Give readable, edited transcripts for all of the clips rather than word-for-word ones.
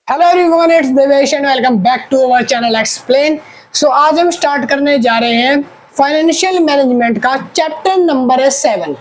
Hello everyone, it's Devesh and welcome back to our channel explain. So आज हम start करने जा रहे हैं फाइनेंशियल मैनेजमेंट का चैप्टर नंबर है 7।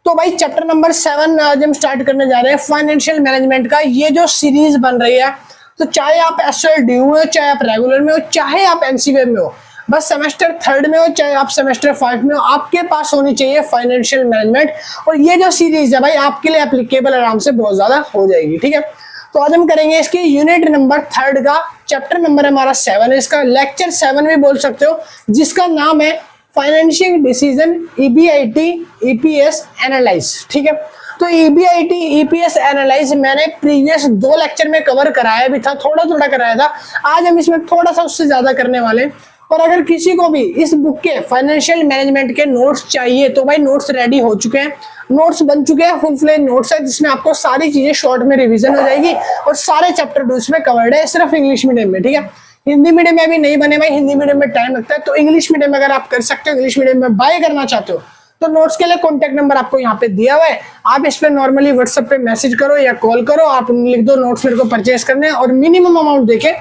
तो भाई चैप्टर नंबर 7 आज हम स्टार्ट करने जा रहे हैं फाइनेंशियल मैनेजमेंट का। ये जो सीरीज बन रही है, तो चाहे आप एसएलडी में हो, चाहे आप रेगुलर में हो, चाहे आप एनसीवे में हो, बस सेमेस्टर 3rd में हो, चाहे आप सेमेस्टर 5 में हो, आपके पास होनी चाहिए फाइनेंशियल मैनेजमेंट। और ये जो सीरीज है भाई आपके लिए एप्लीकेबल आराम से बहुत ज्यादा हो जाएगी। ठीक है, तो आज हम करेंगे इसकी यूनिट नंबर 3rd का। चैप्टर नंबर हमारा 7 है, इसका लेक्चर 7 भी बोल सकते हो, जिसका नाम है financial decision EBIT EPS analyse. ठीक है, तो ईबीआईटी ईपीएस एनालाइज मैंने प्रीवियस 2 लेक्चर में कवर कराया भी था, थोड़ा थोड़ा कराया था। आज हम इसमें थोड़ा सा उससे ज्यादा करने वाले हैं। और अगर किसी को भी इस बुक के फाइनेंशियल मैनेजमेंट के नोट्स चाहिए तो भाई नोट्स रेडी हो चुके हैं, नोट्स बन चुके हैं, फुल फ्लेज नोट्स है जिसमें आपको सारी चीजें शॉर्ट में रिवीजन हो जाएगी और सारे चैप्टर 2 इसमें कवर्ड है, सिर्फ इंग्लिश मीडियम में। ठीक है, हिंदी मीडियम में भी नहीं बने भाई, हिंदी मीडियम में टाइम लगता है, तो इंग्लिश मीडियम में अगर आप कर सकते हो, इंग्लिश मीडियम में बाय करना चाहते हो, तो नोट्स के लिए कॉन्टेक्ट नंबर आपको यहाँ पे दिया हुआ है। आप इस पे नॉर्मली व्हाट्सएप पे मैसेज करो या कॉल करो, आप लिख दो नोट्स मेरे को परचेस करने हैं और मिनिमम अमाउंट देके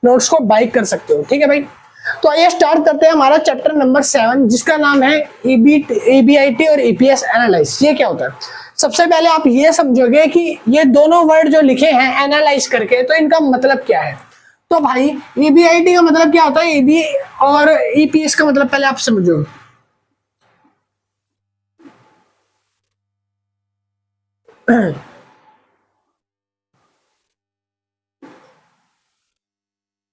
नोट्स को बाय कर सकते हो। ठीक है भाई, तो आइए स्टार्ट करते हैं हमारा चैप्टर नंबर 7, जिसका नाम है ईबीआईटी और ईपीएस एनालाइज। ये क्या होता है? सबसे पहले आप ये समझोगे कि ये दोनों वर्ड जो लिखे हैं एनालाइज करके, तो इनका मतलब क्या है। तो भाई ईबीआईटी का मतलब क्या होता है, ईबी और ईपीएस का मतलब पहले आप समझो।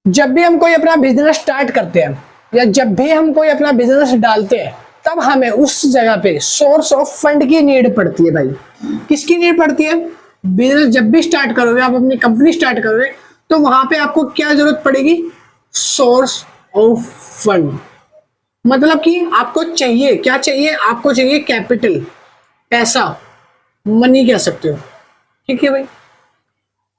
जब भी हम कोई अपना बिजनेस स्टार्ट करते हैं या जब भी हम कोई अपना बिजनेस डालते हैं, तब हमें उस जगह पे सोर्स ऑफ फंड की नीड पड़ती है। भाई किसकी नीड पड़ती है? बिजनेस जब भी स्टार्ट करोगे, आप अपनी कंपनी स्टार्ट करोगे, तो वहां पे आपको क्या जरूरत पड़ेगी? Source of fund. मतलब कि आपको चाहिए क्या? चाहिए आपको चाहिए कैपिटल, पैसा, मनी कह सकते हो। ठीक है भाई,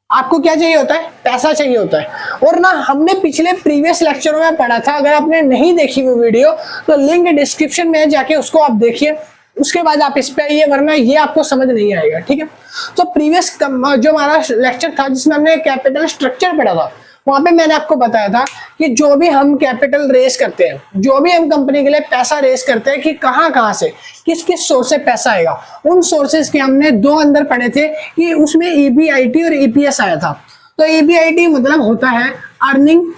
आपको क्या चाहिए होता है? पैसा चाहिए होता है। और ना हमने पिछले प्रीवियस लेक्चरों में पढ़ा था, अगर आपने नहीं देखी वो वीडियो तो लिंक डिस्क्रिप्शन में जाके उसको आप देखिए, उसके बाद आप इस पे आइए, वरना ये आपको समझ नहीं आएगा। ठीक है, तो प्रीवियस जो हमारा लेक्चर था जिसमें हमने कैपिटल स्ट्रक्चर पढ़ा था, वहां पे मैंने आपको बताया था कि जो भी हम कैपिटल रेस करते हैं, जो भी हम कंपनी के लिए पैसा रेस करते हैं, कि कहां से किस किस सोर्स से पैसा आएगा, उन सोर्सेज के हमने 2 अंदर पढ़े थे कि उसमें ईबीआईटी और ईपीएस आया था। तो ईबीआईटी मतलब होता है earning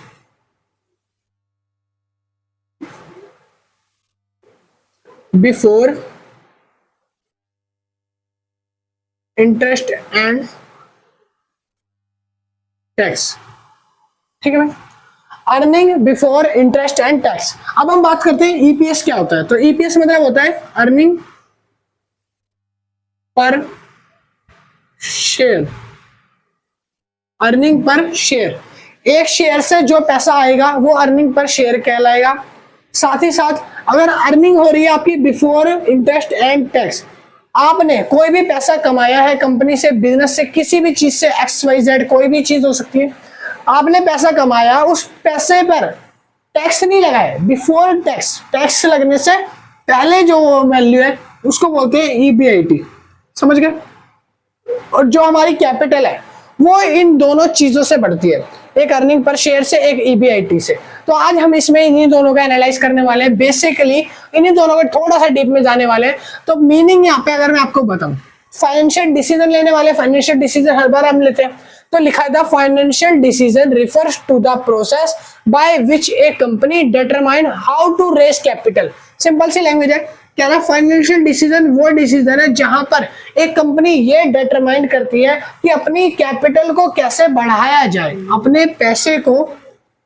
before interest and tax. ठीक है भाई, earning before interest and tax. अब हम बात करते हैं ईपीएस क्या होता है। तो ईपीएस मतलब होता है earning per share. Earning per share, एक शेयर से जो पैसा आएगा वो अर्निंग पर शेयर कहलाएगा। साथ ही साथ अगर अर्निंग हो रही है आपकी बिफोर इंटरेस्ट एंड टैक्स, आपने कोई भी पैसा कमाया है कंपनी से, बिजनेस से, किसी भी चीज से, XYZ कोई भी चीज हो सकती है, आपने पैसा कमाया, उस पैसे पर टैक्स नहीं लगाया, बिफोर टैक्स, टैक्स लगने से पहले जो वैल्यू है उसको बोलते हैं ईबीआईटी। समझ गए? और जो हमारी कैपिटल है वो इन दोनों चीजों से बढ़ती है, एक अर्निंग पर शेयर से, एक ईबीआईटी से। तो आज हम इसमें इन्हीं दोनों का एनालाइज करने वाले हैं, बेसिकली इन्हीं दोनों का थोड़ा सा डीप में जाने वाले हैं। तो मीनिंग यहाँ पे अगर मैं आपको बताऊं, फाइनेंशियल डिसीजन लेने वाले, फाइनेंशियल डिसीजन हर बार हम लेते हैं, तो लिखा था financial decision refers to the process by which a company determine how to raise capital. Simple सी लैंग्वेज है, क्या ना, फाइनेंशियल डिसीजन वो डिसीजन है जहां पर एक कंपनी ये डिटरमाइन करती है कि अपनी कैपिटल को कैसे बढ़ाया जाए, अपने पैसे को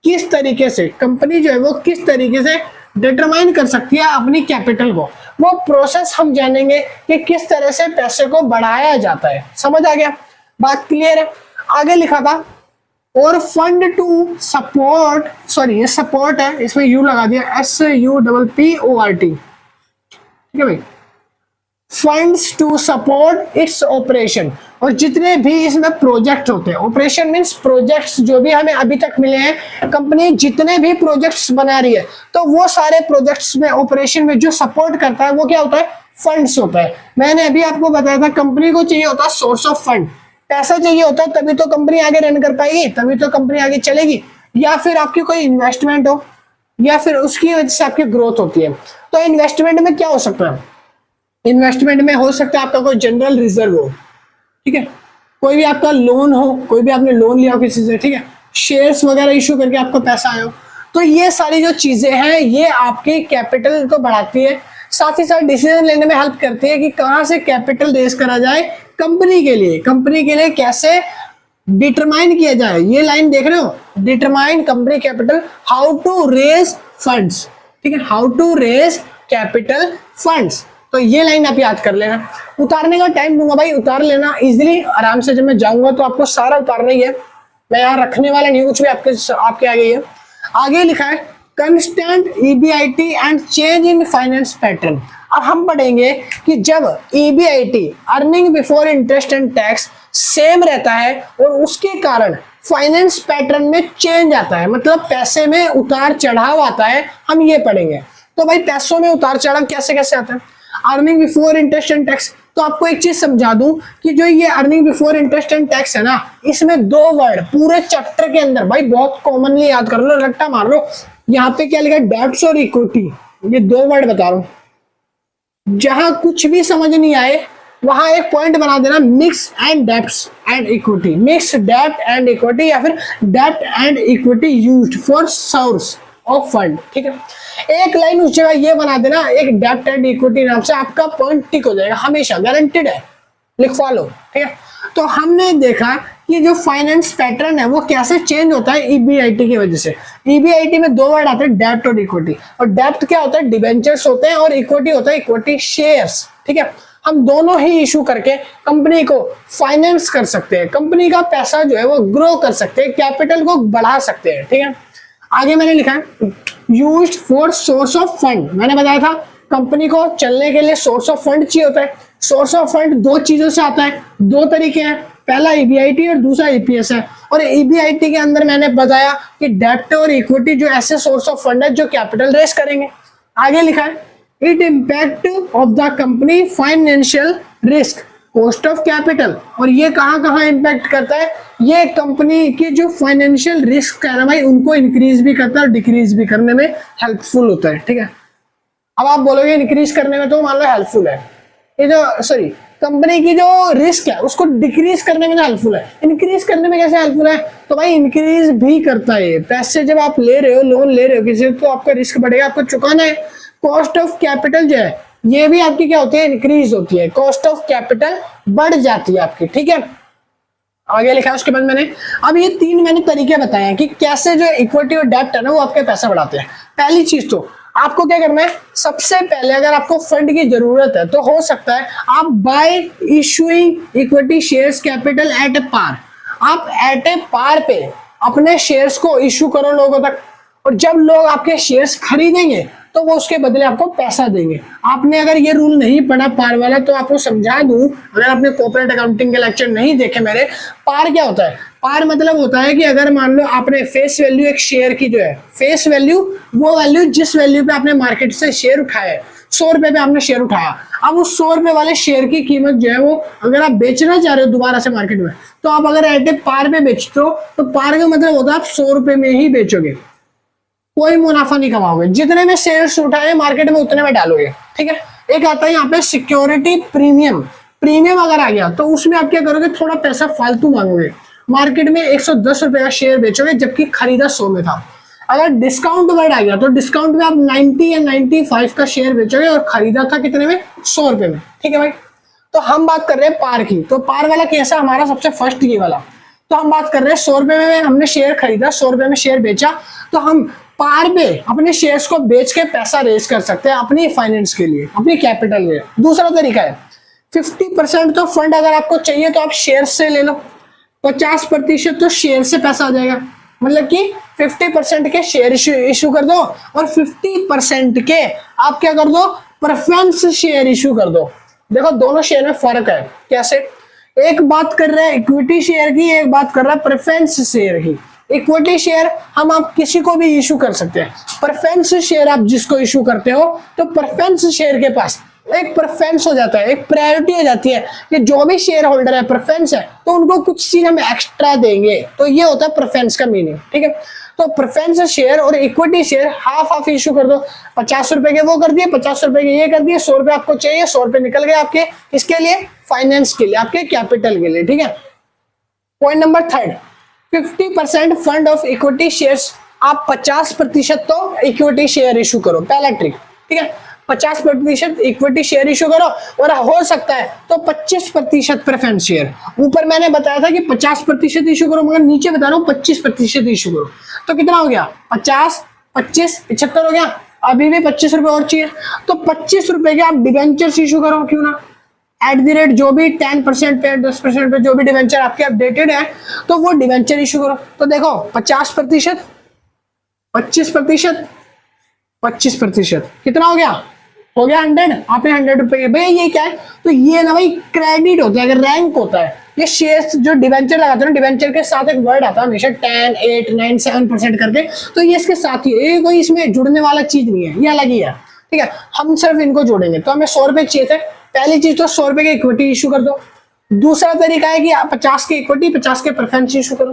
किस तरीके से कंपनी जो है वो किस तरीके से डिटरमाइन कर सकती है अपनी कैपिटल को। वो प्रोसेस हम जानेंगे कि किस तरह से पैसे को बढ़ाया जाता है। समझ आ गया? बात क्लियर है? आगे लिखा था और फंड टू सपोर्ट, सॉरी ये सपोर्ट है, इसमें यू लगा दिया, SUPPORT। ठीक है भाई, funds to support its operation. और जितने भी इसमें प्रोजेक्ट होते हैं, ऑपरेशन मींस प्रोजेक्ट्स जो भी हमें अभी तक मिले हैं, कंपनी जितने भी प्रोजेक्ट्स बना रही है, तो वो सारे प्रोजेक्ट्स में ऑपरेशन में जो सपोर्ट करता है वो क्या होता है? फंड्स होता है। मैंने अभी आपको बताया था कंपनी को चाहिए होता है सोर्स ऑफ फंड, पैसा चाहिए होता है तभी तो कंपनी आगे रन कर पाएगी, तभी तो कंपनी आगे चलेगी, या फिर आपकी कोई इन्वेस्टमेंट हो, या फिर उसकी वजह से आपकी ग्रोथ होती है। तो इन्वेस्टमेंट में क्या हो सकता है, इन्वेस्टमेंट में हो सकता है आपका कोई जनरल रिजर्व हो, ठीक है, कोई भी आपका लोन हो, कोई भी आपने लोन लिया हो किसी से, ठीक है, शेयर्स वगैरह इशू करके आपको पैसा आया हो। तो ये सारी जो चीजें हैं ये आपके कैपिटल को बढ़ाती है, साथ ही साथ डिसीजन लेने में हेल्प करती है कि कहां से कैपिटल रेज करा जाए कंपनी के लिए, कंपनी के लिए कैसे डिटरमाइन किया जाए। ये लाइन देख रहे हो, determine company capital, how to raise funds, ठीक है, how to raise capital funds. तो ये लाइन आप याद कर लेना। उतारने का टाइम दूंगा भाई, उतार लेना इजीली आराम से, जब मैं जाऊंगा तो आपको सारा उतारना ही है, मैं यहाँ रखने वाला नहीं कुछ भी आपके आगे है। आगे लिखा है constant EBIT and change in finance pattern. अब हम पढ़ेंगे कि जब EBIT earning before interest and tax same रहता है और उसके कारण फाइनेंस पैटर्न में चेंज आता है, मतलब पैसे में उतार चढ़ाव आता है, हम ये पढ़ेंगे। तो भाई पैसों में उतार चढ़ाव कैसे कैसे आता है, earning before interest and tax. तो आपको एक चीज समझा दूं कि जो ये earning before interest and tax है ना, इसमें दो वर्ड पूरे चैप्टर के अंदर भाई बहुत कॉमनली याद कर लो, रट्टा मार लो। यहाँ पे क्या लिखा है, डेब्ट्स और इक्विटी, ये दो वर्ड बता रहा हूं, जहां कुछ भी समझ नहीं आए वहां एक पॉइंट बना देना, mix and debts and equity, mix डेब्ट एंड इक्विटी, या फिर डेब्ट and equity used for source of fund, ठीक है। एक लाइन उस जगह ये बना देना, एक डेब्ट एंड इक्विटी नाम से, आपका पॉइंट टिक हो जाएगा, हमेशा गारंटेड है, लिखवा लो, ठीक है। तो हमने देखा कि जो फाइनेंस पैटर्न है वो कैसे चेंज होता है ईबीआईटी की वजह से। ईबीआईटी में दो वर्ड आते हैं, डेब्ट और इक्विटी। और डेब्ट क्या होता है, डिबेंचर्स होते हैं, और इक्विटी होता है इक्विटी शेयर्स, ठीक है। हम दोनों ही इशू करके कंपनी को फाइनेंस कर सकते हैं, कंपनी का पैसा जो है वो ग्रो कर सकते हैं, कैपिटल को बढ़ा सकते हैं, ठीक है। आगे मैंने लिखा है used for source of fund. मैंने बताया था कंपनी को चलने के लिए सोर्स ऑफ फंड चाहिए होता है। सोर्स ऑफ फंड दो चीजों से आता है, दो तरीके हैं, पहला ईबीआईटी और दूसरा ईपीएस है। और ईबीआईटी के अंदर मैंने बताया कि डेब्ट और इक्विटी जो ऐसे सोर्स ऑफ फंड है जो कैपिटल रेस करेंगे। आगे लिखा है it impact of the company financial risk, cost of capital. और ये कहाँ कहाँ इम्पैक्ट करता है, ये कंपनी की जो फाइनेंशियल रिस्क है ना भाई, उनको इंक्रीज भी करता है और डिक्रीज भी करने में हेल्पफुल होता है, ठीक है। अब आप बोलोगे इंक्रीज करने में तो मान लो हेल्पफुल है, ये जो सॉरी कंपनी की जो रिस्क है उसको डिक्रीज करने में हेल्पफुल है, इंक्रीज करने में कैसे हेल्पफुल है, तो भाई इंक्रीज भी करता है। पैसे जब आप ले रहे हो, लोन ले रहे हो किसी, तो आपका रिस्क बढ़ेगा, आपको चुकाना है। कॉस्ट ऑफ कैपिटल जो है ये भी आपकी क्या होती है, इंक्रीज होती है, कॉस्ट ऑफ कैपिटल बढ़ जाती है आपकी, ठीक है। आगे लिखा है उसके बाद मैंने अब ये तीन मैंने तरीके बताए हैं कि कैसे जो इक्विटी और डेब्ट है ना वो आपके पैसा बढ़ाते हैं। पहली चीज तो आपको क्या करना है, सबसे पहले अगर आपको फंड की जरूरत है तो हो सकता है आप by issuing equity shares capital at a par, आप एट ए पार पे अपने शेयर्स को इशू करो लोगों तक, और जब लोग आपके शेयर्स खरीदेंगे तो वो उसके बदले आपको पैसा देंगे। आपने अगर ये रूल नहीं पढ़ा पार वाला तो आपको समझा दूं, अगर आपने कॉर्पोरेट अकाउंटिंग के लेक्चर नहीं देखे मेरे, पार क्या होता है, पार मतलब होता है कि अगर मान लो आपने फेस वैल्यू एक शेयर की जो है, फेस वैल्यू वो वैल्यू जिस वैल्यू पे आपने मार्केट से शेयर उठाया है, 100 रुपए पे आपने शेयर उठाया, अब उस 100 रुपए वाले शेयर की कीमत जो है वो अगर आप बेचना चाह रहे हो दोबारा से मार्केट में, तो आप अगर एट ए पार पे बेचते हो तो पार का मतलब होता है आप 100 रुपए में ही बेचोगे, कोई मुनाफा नहीं कमाओगे, जितने में शेयर्स उठाए मार्केट में उतने में डालोगे, ठीक है। एक आता है यहाँ पे सिक्योरिटी प्रीमियम, प्रीमियम अगर आ गया तो उसमें आप क्या करोगे, थोड़ा पैसा फालतू मांगोगे, मार्केट में 110 रुपए का शेयर बेचोगे जबकि खरीदा 100 में था। अगर डिस्काउंट वर्ड आ गया तो डिस्काउंट में आप 90 या 95 का शेयर बेचोगे और खरीदा था कितने में, 100 रुपए में, ठीक है भाई। तो हम बात कर रहे हैं पार की, तो पार वाला कैसा हमारा सबसे फर्स्ट ये वाला, तो हम बात कर रहे हैं 100 रुपए में हमने शेयर खरीदा, 100 रुपए में शेयर बेचा, तो हम पार पे अपने शेयर्स को बेच के पैसा रेज कर सकते हैं अपनी फाइनेंस के लिए, अपनी कैपिटल के लिए। दूसरा तरीका है 50% तो फंड अगर आपको चाहिए तो आप शेयर से ले लो, 50% तो शेयर से पैसा आ जाएगा, मतलब कि 50% के शेयर इशू कर दो और 50% के आप क्या कर दो, प्रेफरेंस शेयर इशू कर दो। देखो दोनों शेयर में फर्क है, कैसे, एक बात कर रहा है इक्विटी शेयर की, एक बात कर रहा है प्रेफरेंस शेयर की। इक्विटी शेयर हम आप किसी को भी इशू कर सकते हैं, प्रेफरेंस शेयर आप जिसको इशू करते हो तो प्रेफरेंस शेयर के पास एक प्रेफरेंस हो जाता है, एक प्रायोरिटी हो जाती है कि जो भी शेयर होल्डर है प्रेफरेंस है तो उनको कुछ चीज हम एक्स्ट्रा देंगे, तो ये होता है प्रेफरेंस का मीनिंग। ठीक है, तो प्रेफरेंस शेयर और equity share half half issue कर दो, 50 रुपए के वो कर दिए, 50 रुपए के ये कर दिए, 100 रुपए आपको चाहिए, 100 रुपए निकल गए आपके, इसके लिए फाइनेंस के लिए, आपके कैपिटल के लिए। ठीक है, point number third, 50% fund of equity shares, आप 50% तो इक्विटी शेयर इशू करो, पहला ट्रिक। ठीक है, 50% इक्विटी शेयर इशू करो, और हो सकता है तो 25% प्रेफरेंस शेयर। ऊपर मैंने बताया था कि 50% इशू करो, मगर नीचे बता रहा हूँ 25% इशू करो। तो कितना हो गया, 50, 25, 75 हो गया, अभी भी 25 रुपए और चाहिए, तो 25 रुपए के आप डिवेंचर्स इशू करो, क्यों ना, एट द रेट जो भी 10% पे 10% पे जो भी डिवेंचर आपके अपडेटेड है तो वो डिवेंचर इशू करो। तो देखो 50%, 25%, 25%, कितना हो गया 100, आपने 100 रुपए, भैया ये क्या है, तो ये ना भाई क्रेडिट होता है, अगर रैंक होता है, ये शेयर्स जो डिवेंचर लगाते हैं ना, डिवेंचर के साथ एक वर्ड आता है हमेशा 10, 8, 9, 7% करके, तो ये इसके साथ ही, ये कोई इसमें जुड़ने वाला चीज नहीं है, ये अलग ही है। ठीक है, हम सिर्फ इनको जोड़ेंगे। तो हमें 100 रुपए चाहिए थे, पहली चीज तो 100 रुपए की इक्विटी इशू कर दो। दूसरा तरीका है कि आप 50 के इक्विटी 50 के प्रेफरेंस इशू करो।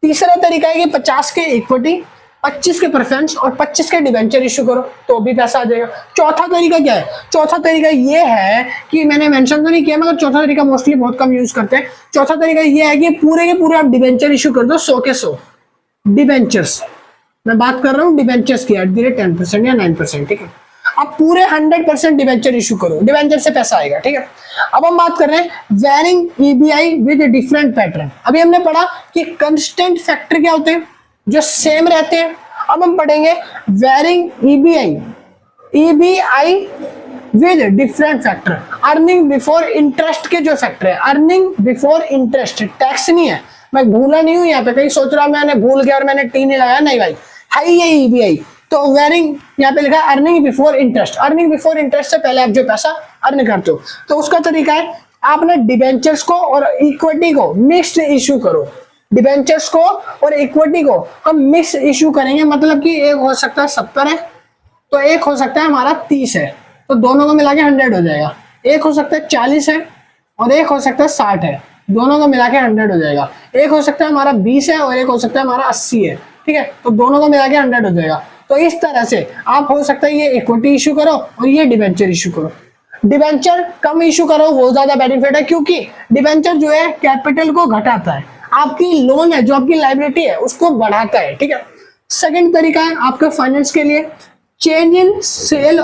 तीसरा तरीका है कि 50 के इक्विटी 25 के प्रेफरेंस और 25 के डिवेंचर इशू करो, तो भी पैसा आ जाएगा। चौथा तरीका क्या है, चौथा तरीका ये है कि मैंने मेंशन तो नहीं किया, मगर चौथा तरीका मोस्टली बहुत कम यूज करते हैं। चौथा तरीका ये है कि पूरे के पूरे आप डिवेंचर इशू कर दो, 100 के 100 डिवेंचर्स, मैं बात कर रहा हूँ डिवेंचर्स की, एट द रेट 10% या 9%। ठीक है, आप पूरे 100% डिवेंचर इशू करो, डिवेंचर से पैसा आएगा। ठीक है, अब हम बात कर रहे हैं varying EBI with different pattern. अभी हमने पढ़ा कि कंस्टेंट फैक्टर क्या होते हैं, जो सेम रहते हैं। अब हम पढ़ेंगे varying EBI with different factor. Earning before interest के जो फैक्टर है, अर्निंग बिफोर इंटरेस्ट, टैक्स नहीं है, मैं भूला नहीं हूं यहाँ पे, कहीं सोच रहा मैंने भूल गया और मैंने टी नहीं लगाया, नहीं भाई है ये ईबीआई। तो वेरिंग यहाँ पे लिखा है earning before interest, earning before interest से पहले आप जो पैसा अर्न करते हो, तो उसका तरीका है आप ना डिबेंचर्स को और इक्विटी को मिक्स्ड इशू करो। डिबेंचर्स को और इक्विटी को हम मिक्स इशू करेंगे, मतलब कि एक हो सकता है 70 है, तो एक हो सकता है हमारा 30 है, तो दोनों को मिला के 100 हो जाएगा। एक हो सकता है 40 है और एक हो सकता है 60 है, दोनों को मिला के 100 हो जाएगा। एक हो सकता है हमारा 20 है और एक हो सकता है हमारा 80 है, ठीक है, तो दोनों को मिला के 100 हो जाएगा। तो इस तरह से आप हो सकता है ये इक्विटी इशू करो और ये डिबेंचर इशू करो। डिबेंचर कम इशू करो, वो ज्यादा बेनिफिट है, क्योंकि डिबेंचर जो है कैपिटल को घटाता है, आपकी लोन है जो आपकी लाइबिलिटी है उसको बढ़ाता है। ठीक है, सेकंड तरीका है आपके फाइनेंस के लिए चेंज इन सेल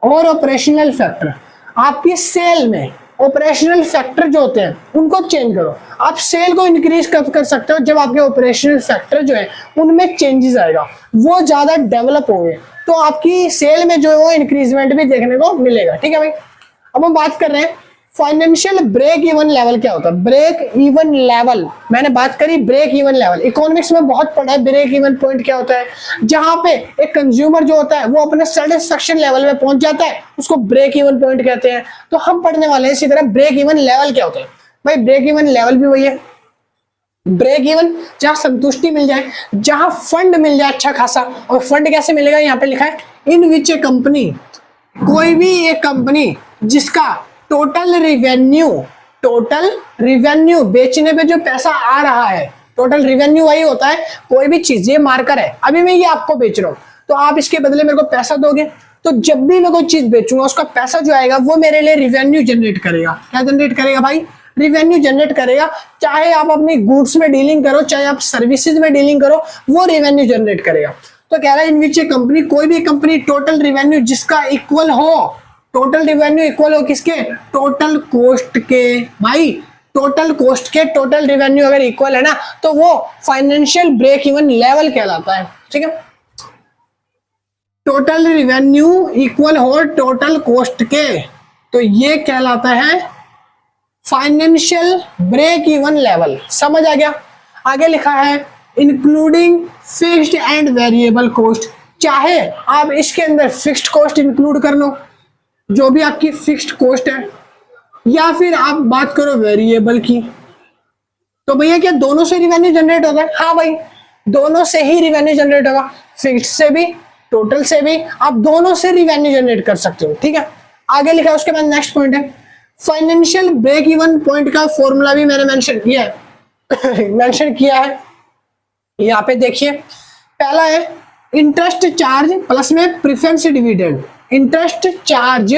और ऑपरेशनल फैक्टर। आपकी सेल में ऑपरेशनल फैक्टर जो होते हैं उनको चेंज करो। आप सेल को इंक्रीज कब कर सकते हो, जब आपके ऑपरेशनल फैक्टर जो है उनमें चेंजेस आएगा, वो ज्यादा डेवलप होंगे, तो आपकी सेल में जो है वो इंक्रीजमेंट भी देखने को मिलेगा। ठीक है भाई, अब हम बात कर रहे हैं फाइनेंशियल ब्रेक इवन लेवल क्या होता है। ब्रेक इवन लेवल, मैंने बात करी ब्रेक इवन लेवल, इकोनॉमिक्स में बहुत पढ़ा है ब्रेक इवन पॉइंट क्या होता है। जहां पे एक कंज्यूमर जो होता है वो अपने सेटिस्फेक्शन लेवल में पहुंच जाता है, उसको ब्रेक इवन पॉइंट कहते हैं। तो हम पढ़ने वाले हैं इसी तरह ब्रेक इवन लेवल क्या होता है। भाई ब्रेक इवन लेवल भी वही है, ब्रेक इवन जहां संतुष्टि मिल जाए, जहां फंड मिल जाए अच्छा खासा। और फंड कैसे मिलेगा, यहाँ पे लिखा है इन विच ए कंपनी, कोई भी एक कंपनी जिसका टोटल रिवेन्यू बेचने पे जो पैसा आ रहा है, टोटल रिवेन्यू वही होता है, कोई भी चीज, ये मार्कर है, अभी मैं ये आपको बेच रहा हूं तो आप इसके बदले मेरे को पैसा दोगे, तो जब भी मैं कोई चीज बेचूंगा उसका पैसा जो आएगा वो मेरे लिए रिवेन्यू जनरेट करेगा। क्या जनरेट करेगा भाई, रिवेन्यू जनरेट करेगा। चाहे आप अपनी गुड्स में डीलिंग करो, चाहे आप सर्विसेज में डीलिंग करो, वो रिवेन्यू जनरेट करेगा। तो कह रहा है इन विच ए कंपनी, कोई भी कंपनी टोटल रिवेन्यू जिसका इक्वल हो, टोटल रिवेन्यू इक्वल हो किसके, टोटल कॉस्ट के। भाई टोटल कॉस्ट के टोटल रिवेन्यू अगर इक्वल है ना तो वो फाइनेंशियल ब्रेक इवन लेवल कहलाता है। ठीक है, टोटल रिवेन्यू इक्वल हो टोटल कॉस्ट के, तो ये कहलाता है फाइनेंशियल ब्रेक इवन लेवल। समझ आ गया। आगे लिखा है including fixed and variable cost, चाहे आप इसके अंदर फिक्स्ड कॉस्ट इंक्लूड कर लो, जो भी आपकी फिक्स्ड कॉस्ट है, या फिर आप बात करो वेरिएबल की। तो भैया क्या दोनों से रिवेन्यू जनरेट होगा? हाँ भाई, दोनों से ही रिवेन्यू जनरेट होगा, फिक्स्ड से भी टोटल से भी, आप दोनों से रिवेन्यू जनरेट कर सकते हो। ठीक है, आगे लिखा है उसके बाद नेक्स्ट पॉइंट है फाइनेंशियल ब्रेक इवन पॉइंट का फॉर्मूला भी मैंने मेंशन किया है मेंशन किया है यहाँ पे देखिए। पहला है इंटरेस्ट चार्ज प्लस में preference dividend, interest charge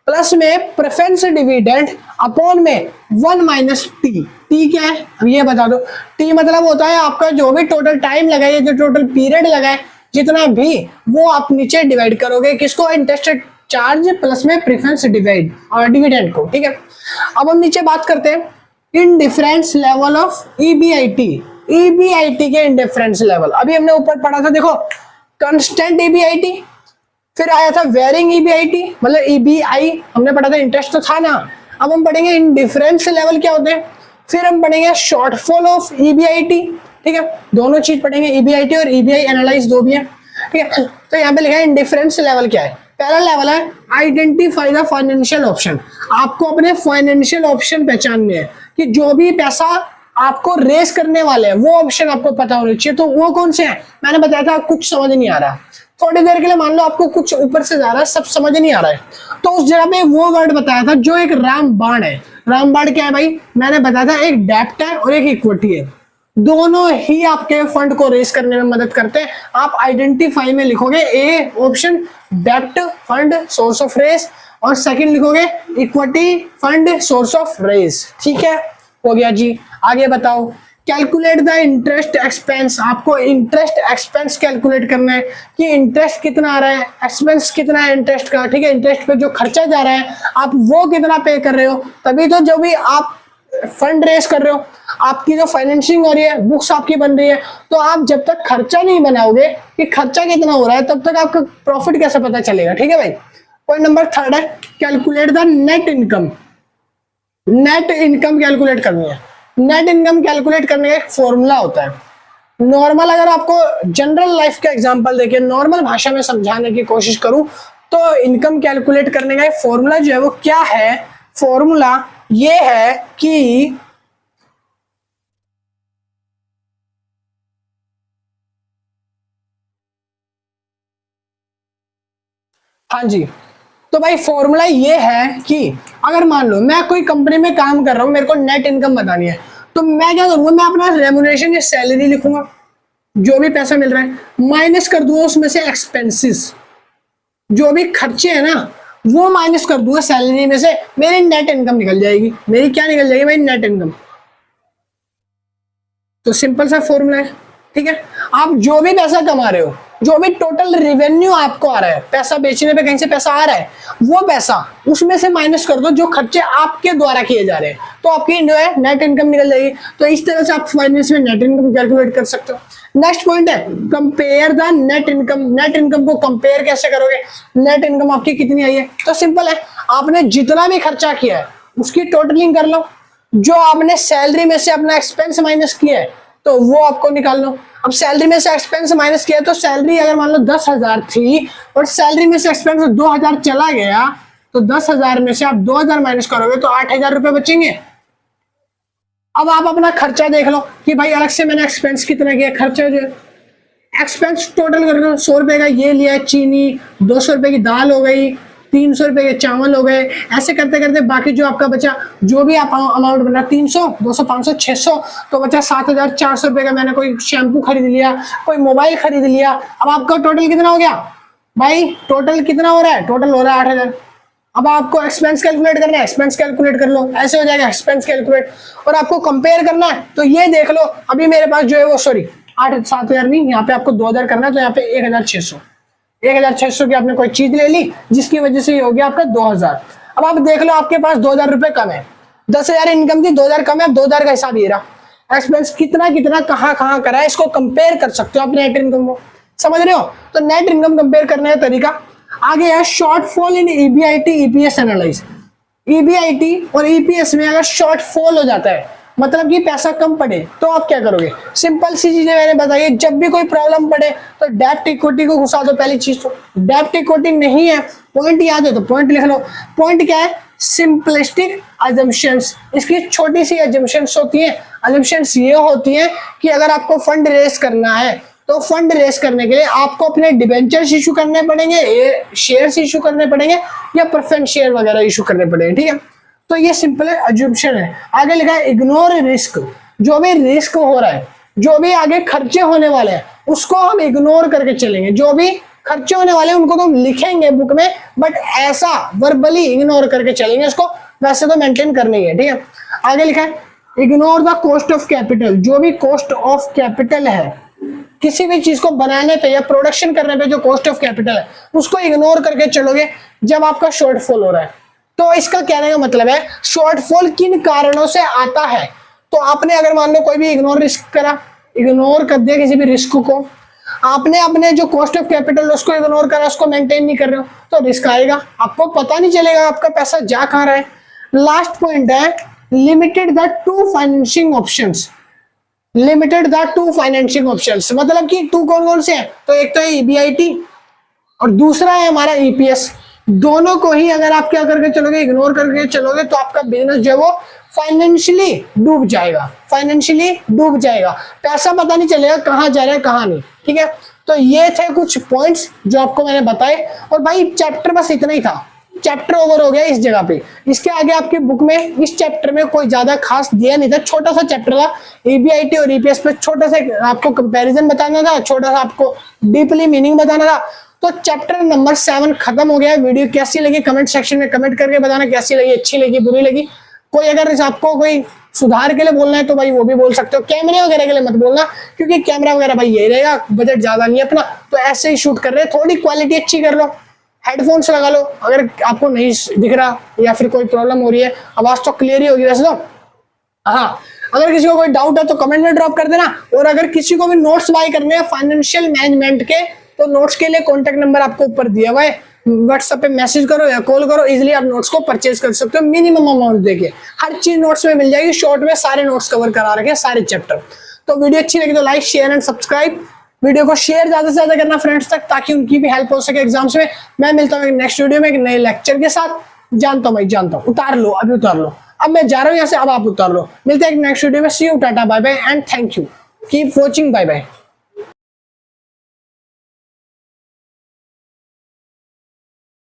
plus में प्रेफरेंस डिविडेंड अपॉन में 1 माइनस टी। टी क्या है अब ये बता दो। टी मतलब होता है आपका जो भी टोटल टाइम लगा है, जो टोटल पीरियड लगा है, जितना भी, वो आप नीचे डिवाइड करोगे किसको, इंटरेस्ट चार्ज प्लस में प्रेफरेंस डिविडेंड को। ठीक है, अब हम नीचे बात करते हैं indifference level of EBIT. EBIT के इंडिफरेंस लेवल अभी हमने ऊपर पढ़ा था, देखो कांस्टेंट ईबीआईटी, फिर आया था वेरिंग ईबीआईटी, मतलब ईबीआई हमने पढ़ा था, इंटरेस्ट तो था ना। अब हम पढ़ेंगे इंडिफरेंस लेवल क्या होते हैं, फिर हम पढ़ेंगे शॉर्टफॉल ऑफ ईबीआईटी। ठीक है, दोनों चीज पढ़ेंगे, ईबीआईटी और ईबीआई एनालाइज दो भी है। ठीक है, तो यहाँ पे लिखा है इंडिफरेंस लेवल क्या है। पहला लेवल है आइडेंटिफाई द फाइनेंशियल ऑप्शन। आपको अपने फाइनेंशियल ऑप्शन पहचानने हैं कि जो भी पैसा आपको रेस करने वाले हैं वो ऑप्शन आपको पता होने चाहिए। तो वो कौन से हैं, मैंने बताया था कुछ समझ नहीं आ रहा, थोड़ी देर के लिए मान लो आपको कुछ ऊपर से जा रहा है, सब समझ नहीं आ रहा है, तो उस जगह पे वो वर्ड बताया था जो एक रामबाण है। रामबाण क्या है भाई, मैंने बताया था एक डेप्ट है और एक इक्विटी है, दोनों ही आपके फंड को रेस करने में मदद करते हैं। आप आइडेंटिफाई में लिखोगे ए ऑप्शन डेप्ट फंड सोर्स ऑफ रेस, और सेकंड लिखोगे equity fund source of race. ठीक है, हो गया जी। आगे बताओ कैलकुलेट द इंटरेस्ट एक्सपेंस। आपको इंटरेस्ट एक्सपेंस कैलकुलेट करना है कि इंटरेस्ट कितना आ रहा है, एक्सपेंस कितना है इंटरेस्ट का। ठीक है, इंटरेस्ट पे जो खर्चा जा रहा है आप वो कितना पे कर रहे हो, तभी तो जो भी आप फंड रेस कर रहे हो, आपकी जो फाइनेंसिंग हो रही है, बुक्स आपकी बन रही है, तो आप जब तक खर्चा नहीं बनाओगे कि खर्चा कितना हो रहा है, तब तक आपका प्रॉफिट कैसे पता चलेगा। ठीक है भाई। पॉइंट नंबर थर्ड है calculate the net income. Net income calculate करनी है। नेट इनकम कैलकुलेट करने का एक फॉर्मूला होता है। नॉर्मल अगर आपको जनरल लाइफ का एग्जांपल देके नॉर्मल भाषा में समझाने की कोशिश करूं तो इनकम कैलकुलेट करने का एक फॉर्मूला जो है वो क्या है, फॉर्मूला ये है कि हाँ जी, तो भाई फॉर्मूला ये है कि अगर मान लो मैं कोई कंपनी में काम कर रहा हूं, मेरे को नेट इनकम बतानी है, तो मैं क्या करूंगा, मैं अपना रेमुनरेशन या सैलरी लिखूंगा, जो भी पैसा मिल रहा है, माइनस कर दूंगा उसमें से एक्सपेंसेस, जो भी खर्चे हैं ना वो माइनस कर दूंगा सैलरी में से, मेरी नेट इनकम निकल जाएगी। मेरी क्या निकल जाएगी भाई, नेट इनकम। तो सिंपल सा फॉर्मूला है। ठीक है, आप जो भी पैसा कमा रहे हो, जो भी टोटल रेवेन्यू आपको आ रहा है, पैसा बेचने पे कहीं से पैसा आ रहा है, वो पैसा उसमें से माइनस कर दो जो खर्चे आपके द्वारा किए जा रहे हैं, तो आपकी जो है नेट इनकम निकल जाएगी। तो इस तरह से आप फाइनेंस में नेट इनकम कैलकुलेट कर सकते हो। नेक्स्ट पॉइंट है compare the net income. Net income को कंपेयर कैसे करोगे, नेट इनकम आपकी कितनी आई है, तो सिंपल है, आपने जितना भी खर्चा किया है उसकी टोटलिंग कर लो, जो आपने सैलरी में से अपना एक्सपेंस माइनस किया है तो वो आपको निकाल लो। अब सैलरी में से एक्सपेंस माइनस किया तो सैलरी अगर मान लो 10,000 थी और सैलरी में से एक्सपेंस 2,000 चला गया, तो 10,000 में से आप 2,000 माइनस करोगे तो 8,000 रुपए बचेंगे। अब आप अपना खर्चा देख लो कि भाई अलग से मैंने एक्सपेंस कितना किया, खर्चा जो एक्सपेंस टोटल कर लो, 100 रुपए का ये लिया चीनी, 200 रुपए की दाल हो गई, 300 रुपए के चावल हो गए, ऐसे करते करते बाकी जो आपका बचा, जो भी आप अमाउंट बना, 300, 200, 500, 600, तो बचा 7,400 रुपए का। मैंने कोई शैम्पू खरीद लिया, कोई मोबाइल खरीद लिया। अब आपका टोटल कितना हो गया भाई, टोटल कितना हो रहा है, टोटल हो रहा है 8,000। अब आपको एक्सपेंस कैलकुलेट करना है, एक्सपेंस कैलकुलेट कर लो, ऐसे हो जाएगा एक्सपेंस कैलकुलेट। और आपको कंपेयर करना है तो ये देख लो, अभी मेरे पास जो है वो सॉरी 7,000 नहीं, यहाँ पे आपको 2,000 करना है, तो यहाँ पे 1,600 की आपने कोई चीज ले ली जिसकी वजह से ये हो गया आपका 2,000। अब आप देख लो आपके पास 2,000 रुपए कम है, 10,000 इनकम थी, 2,000 कम है, अब 2,000 का हिसाब ये रहा। एक्सपेंस कितना कितना कहाँ करा है, इसको कंपेयर कर सकते हो अपने नेट इनकम को, समझ रहे हो। तो नेट इनकम कंपेयर करने का तरीका आगे है shortfall in EBIT EPS analyse. EBIT और ईपीएस में अगर शॉर्टफॉल हो जाता है, मतलब कि पैसा कम पड़े, तो आप क्या करोगे, सिंपल सी चीजें मैंने बताई। जब भी कोई प्रॉब्लम पड़े तो डेब्ट इक्विटी को घुसा दो, पहली चीज तो डेब्ट इक्विटी नहीं है, पॉइंट याद है तो पॉइंट लिख लो। पॉइंट क्या है, सिंपलिस्टिक अजम्पशंस। इसकी छोटी सी अजम्पशंस होती है। अजम्पशंस ये होती है कि अगर आपको फंड रेस करना है तो फंड रेस करने के लिए आपको अपने डिबेंचर्स इशू करने पड़ेंगे, शेयर्स इशू करने पड़ेंगे, या प्रेफरेंस शेयर वगैरह इशू करने पड़ेंगे, ठीक है। तो ये सिंपल अज्यूम्पशन है। आगे लिखा है इग्नोर रिस्क, जो भी रिस्क हो रहा है, जो भी आगे खर्चे होने वाले हैं उसको हम इग्नोर करके चलेंगे। जो भी खर्चे होने वाले हैं उनको तो हम लिखेंगे बुक में, बट ऐसा वर्बली इग्नोर करके चलेंगे उसको, वैसे तो मेंटेन करनी है, ठीक है। आगे लिखा है ignore the cost of capital, जो भी कॉस्ट ऑफ कैपिटल है किसी भी चीज को बनाने पे या प्रोडक्शन करने पे जो कॉस्ट ऑफ कैपिटल है उसको इग्नोर करके चलोगे जब आपका शॉर्टफॉल हो रहा है। तो इसका कहने का मतलब है शॉर्टफॉल किन कारणों से आता है। तो आपने अगर मान लो कोई भी इग्नोर कर दिया किसी भी रिस्क को, आपने अपने जो कॉस्ट ऑफ कैपिटल उसको इग्नोर करा, उसको मेंटेन नहीं कर रहे हो, तो रिस्क आएगा, आपको पता नहीं चलेगा आपका पैसा जा कहां रहा है। लास्ट पॉइंट है limited the two financing options, limited the two financing options, मतलब कि टू कौन कौन से हैं, तो एक तो है EBIT और दूसरा है हमारा EPS। दोनों को ही अगर आप क्या करके चलोगे, इग्नोर करके चलोगे, तो आपका बिजनेस जो है वो फाइनेंशियली डूब जाएगा, फाइनेंशियली डूब जाएगा, पैसा पता नहीं चलेगा कहाँ जा रहा है कहाँ नहीं, ठीक है। तो ये थे कुछ पॉइंट्स जो आपको मैंने बताए, और भाई चैप्टर बस इतना ही था, चैप्टर ओवर हो गया इस जगह पे। इसके आगे आपकी बुक में इस चैप्टर में कोई ज्यादा खास दिया नहीं था, छोटा सा चैप्टर था EBIT और EPS पे, छोटा सा आपको कंपैरिजन बताना था, छोटा सा आपको डीपली मीनिंग बताना था। तो चैप्टर नंबर 7 खत्म हो गया। वीडियो कैसी लगी कमेंट सेक्शन में कमेंट करके बताना, कैसी लगी, अच्छी लगी, बुरी लगी। कोई अगर आपको कोई सुधार के लिए बोलना है तो भाई वो भी बोल सकते हो, कैमरे वगैरह के लिए मत बोलना, क्योंकि कैमरा वगैरह भाई यही रहेगा, बजट ज्यादा नहीं है अपना, तो ऐसे ही शूट कर रहे हैं, थोड़ी क्वालिटी अच्छी कर लो, हेडफोन्स लगा लो अगर आपको नहीं दिख रहा या फिर कोई प्रॉब्लम हो रही है, आवाज तो क्लियर ही होगी वैसे तो। हाँ, अगर किसी को कोई डाउट है तो कमेंट में ड्रॉप कर देना, और अगर किसी को भी नोट्स बाय करने हैं फाइनेंशियल मैनेजमेंट के, तो नोट्स के लिए कॉन्टेक्ट नंबर आपको ऊपर दिया हुआ है, व्हाट्सएप पे मैसेज करो या कॉल करो, इजीली आप नोट्स को परचेज कर सकते हो मिनिमम अमाउंट देके, हर चीज नोट्स में मिल जाएगी, शॉर्ट में सारे नोट्स कवर करा रखे हैं, सारे चैप्टर। तो वीडियो अच्छी लगी तो like share and subscribe, video को शेयर ज्यादा से ज्यादा करना फ्रेंड्स तक, ताकि उनकी भी हेल्प हो सके एग्जाम्स में। मैं मिलता हूँ नेक्स्ट वीडियो में एक नए लेक्चर के साथ। जानता हूँ भाई, जानता हूँ, उतार लो अभी, उतार लो, अब मैं जा रहा हूँ यहाँ से, अब आप उतार लो। मिलते हैं एक नेक्स्ट वीडियो में, see you, tata, bye bye and thank you, keep watching, bye bye.